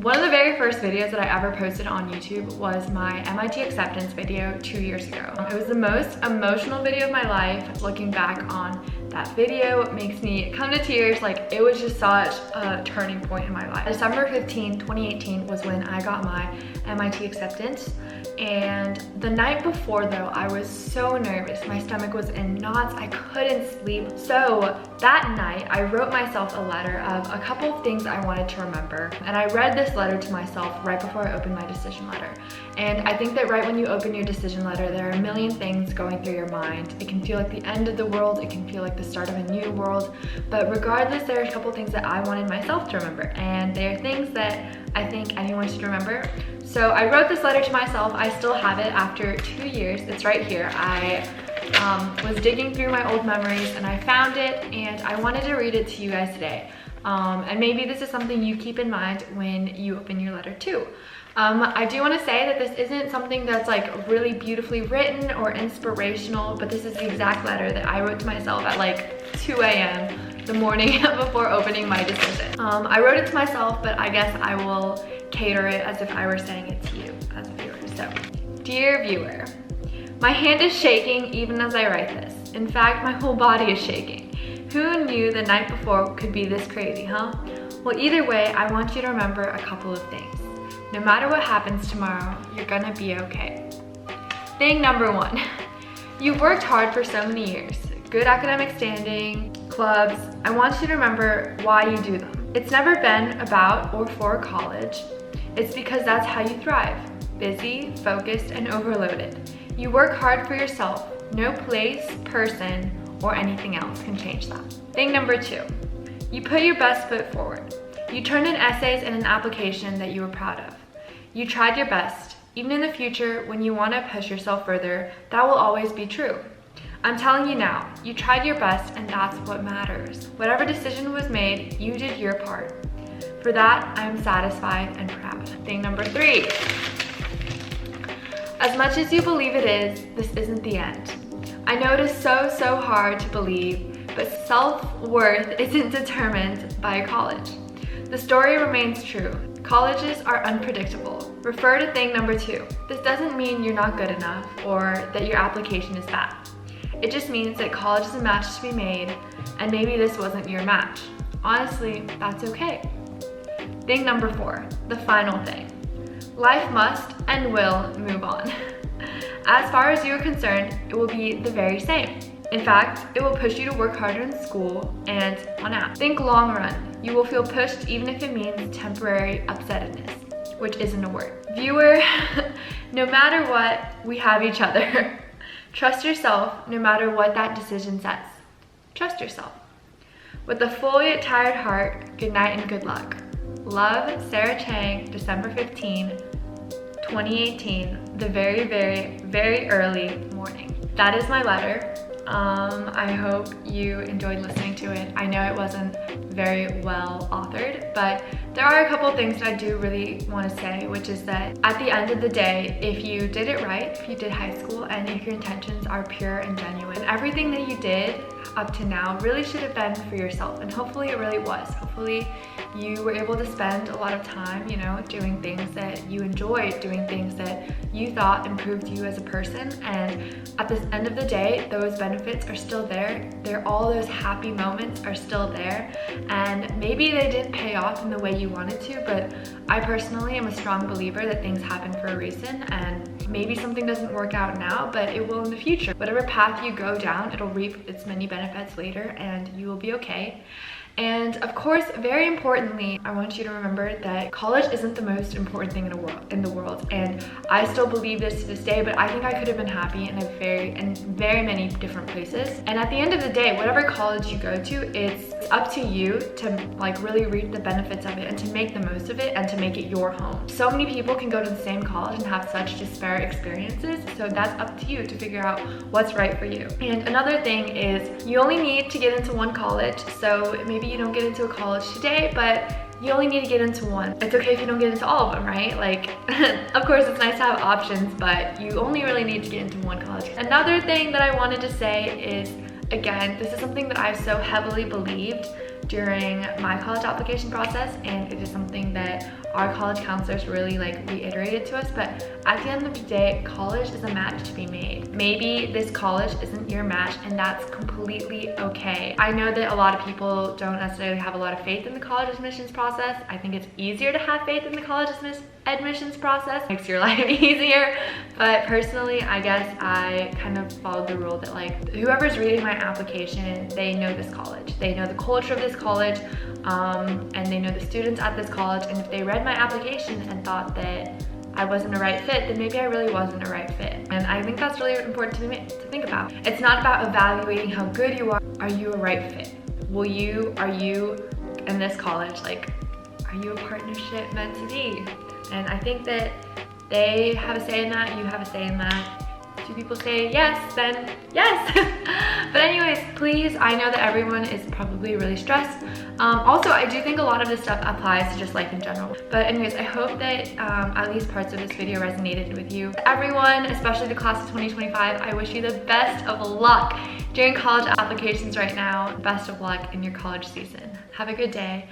One of the very first videos that I ever posted on YouTube was my MIT acceptance video 2 years ago. It was the most emotional video of my life. Looking back on that video makes me come to tears. Like, it was just such a turning point in my life. December 15, 2018 was when I got my MIT acceptance. And the night before though, I was so nervous. My stomach was in knots, I couldn't sleep. So that night, I wrote myself a letter of a couple of things I wanted to remember. And I read this letter to myself right before I opened my decision letter. And I think that right when you open your decision letter, there are a million things going through your mind. It can feel like the end of the world, it can feel like the start of a new world. But regardless, there are a couple things that I wanted myself to remember. And they are things that I think anyone should remember. So I wrote this letter to myself. I still have it after 2 years. It's right here. I was digging through my old memories and I found it, and I wanted to read it to you guys today. And maybe this is something you keep in mind when you open your letter too. I do want to say that this isn't something that's like really beautifully written or inspirational, but this is the exact letter that I wrote to myself at like 2 a.m. the morning before opening my decision. I wrote it to myself, but I guess I will cater it as if I were saying it to you as a viewer. So, dear viewer, my hand is shaking even as I write this. In fact, my whole body is shaking. Who knew the night before could be this crazy, huh? Well, either way, I want you to remember a couple of things. No matter what happens tomorrow, you're gonna be okay. Thing number one, you've worked hard for so many years. Good academic standing, clubs. I want you to remember why you do them. It's never been about or for college. It's because that's how you thrive. Busy, focused, and overloaded. You work hard for yourself. No place, person, or anything else can change that. Thing number two, you put your best foot forward. You turned in essays and an application that you were proud of. You tried your best. Even in the future, when you want to push yourself further, that will always be true. I'm telling you now, you tried your best and that's what matters. Whatever decision was made, you did your part. For that, I am satisfied and proud. Thing number three, as much as you believe it is, this isn't the end. I know it is so hard to believe, but self-worth isn't determined by a college. The story remains true. Colleges are unpredictable. Refer to thing number two. This doesn't mean you're not good enough or that your application is bad. It just means that college is a match to be made, and maybe this wasn't your match. Honestly, that's okay. Thing number four, the final thing. Life must and will move on. As far as you are concerned, it will be the very same. In fact, it will push you to work harder in school and on out. Think long run. You will feel pushed even if it means temporary upsetness, which isn't a word. Viewer, no matter what, we have each other. Trust yourself no matter what that decision says. Trust yourself. With a full yet tired heart, good night and good luck. Love, Sarah Chang, December 15, 2018, the very early morning. That is my letter. I hope you enjoyed listening to it. I know it wasn't very well authored, but there are a couple things that I do really want to say, which is that at the end of the day, if you did it right, if you did high school, and if your intentions are pure and genuine, everything that you did up to now really should have been for yourself, and hopefully it really was. Hopefully you were able to spend a lot of time, doing things that you enjoyed, doing things that you thought improved you as a person, and at the end of the day, those benefits are still there. All those happy moments are still there, and maybe they didn't pay off in the way you wanted to, but I personally am a strong believer that things happen for a reason, and maybe something doesn't work out now, but it will in the future. Whatever path you go down, it'll reap its many benefits later, and you will be okay. And of course, very importantly, I want you to remember that college isn't the most important thing in the world. And I still believe this to this day, but I think I could have been happy in very many different places. And at the end of the day, whatever college you go to, it's up to you to really reap the benefits of it and to make the most of it and to make it your home. So many people can go to the same college and have such disparate experiences. So that's up to you to figure out what's right for you. And another thing is you only need to get into one college. So maybe you don't get into a college today, but you only need to get into one. It's okay if you don't get into all of them, right? Of course it's nice to have options, but you only really need to get into one college. Another thing that I wanted to say is, again, this is something that I've so heavily believed, during my college application process, and it is something that our college counselors really reiterated to us. But at the end of the day, college is a match to be made. Maybe this college isn't your match, and that's completely okay. I know that a lot of people don't necessarily have a lot of faith in the college admissions process. I think it's easier to have faith in the college admissions process. It makes your life easier. But personally, I guess I kind of followed the rule that whoever's reading my application, they know this college. They know the culture of this college, and they know the students at this college. And if they read my application and thought that I wasn't a right fit, then maybe I really wasn't a right fit. And I think that's really important to think about. It's not about evaluating how good you are. Are you a right fit? Are you in this college, are you a partnership meant to be? And I think that they have a say in that, you have a say in that. Two people say yes, then yes. But anyways, please, I know that everyone is probably really stressed. Also, I do think a lot of this stuff applies to just life in general. But anyways, I hope that at least parts of this video resonated with you. Everyone, especially the class of 2025, I wish you the best of luck during college applications right now. Best of luck in your college season. Have a good day.